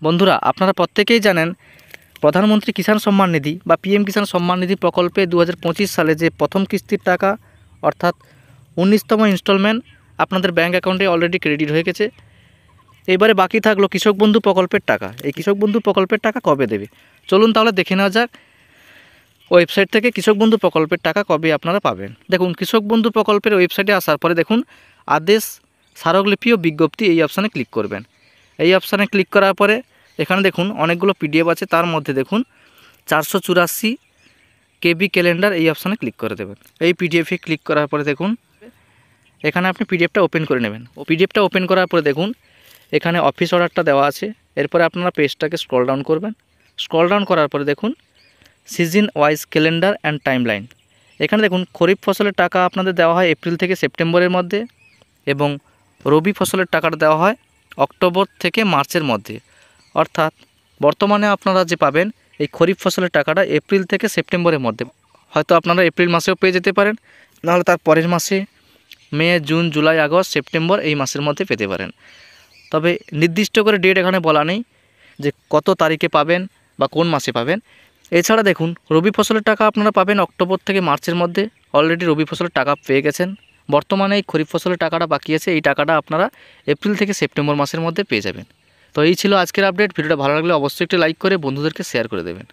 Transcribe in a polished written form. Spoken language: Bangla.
বন্ধুরা, আপনারা প্রত্যেকেই জানেন প্রধানমন্ত্রী কিষাণ সম্মান নিধি বা পিএম কিষাণ সম্মান নিধি প্রকল্পে 2025 সালে যে প্রথম কিস্তির টাকা অর্থাৎ 19তম ইনস্টলমেন্ট আপনাদের ব্যাঙ্ক অ্যাকাউন্টে অলরেডি ক্রেডিট হয়ে গেছে। এবারে বাকি থাকলো কৃষক বন্ধু প্রকল্পের টাকা। এই কৃষক বন্ধু প্রকল্পের টাকা কবে দেবে চলুন তাহলে দেখে নেওয়া যাক ওয়েবসাইট থেকে কৃষক বন্ধু প্রকল্পের টাকা কবে আপনারা পাবেন। দেখুন, কৃষক বন্ধু প্রকল্পের ওয়েবসাইটে আসার পরে দেখুন আদেশ, স্মারকলিপি ও বিজ্ঞপ্তি এই অপশানে ক্লিক করবেন। এই অপশানে ক্লিক করার পরে এখানে দেখুন অনেকগুলো পিডিএফ আছে, তার মধ্যে দেখুন 484 কেবি ক্যালেন্ডার এই অপশানে ক্লিক করে দেবেন। এই পিডিএফে ক্লিক করার পরে দেখুন এখানে আপনি পিডিএফটা ওপেন করে নেবেন। পিডিএফটা ওপেন করার পরে দেখুন এখানে অফিস অর্ডারটা দেওয়া আছে। এরপরে আপনারা পেজটাকে স্ক্রল ডাউন করবেন। স্ক্রল ডাউন করার পরে দেখুন season wise calendar and timeline. এখানে দেখুন খরিফ ফসলের টাকা আপনাদের দেওয়া হয় এপ্রিল থেকে সেপ্টেম্বরের মধ্যে এবং রবি ফসলের টাকাটা দেওয়া হয় অক্টোবর থেকে মার্চের মধ্যে। অর্থাৎ বর্তমানে আপনারা যে পাবেন এই খরিফ ফসলের টাকাটা এপ্রিল থেকে সেপ্টেম্বরের মধ্যে। হয়তো আপনারা এপ্রিল মাসেও পেয়ে যেতে পারেন, নাহলে তার পরের মাসে মে, জুন, জুলাই, আগস্ট, সেপ্টেম্বর এই মাসের মধ্যে পেতে পারেন। তবে নির্দিষ্ট করে ডেট এখানে বলা নেই যে কত তারিখে পাবেন বা কোন মাসে পাবেন। এছাড়া দেখুন রবি ফসলের টাকা আপনারা পাবেন অক্টোবর থেকে মার্চের মধ্যে। অলরেডি রবি ফসলের টাকা পেয়ে গেছেন। বর্তমানে এই খরিফ ফসলের টাকাটা বাকি আছে, এই টাকাটা আপনারা এপ্রিল থেকে সেপ্টেম্বর মাসের মধ্যে পেয়ে যাবেন। তো এই ছিল আজকের আপডেট। ভিডিওটা ভালো লাগলে অবশ্যই একটি লাইক করে বন্ধুদেরকে শেয়ার করে দেবেন।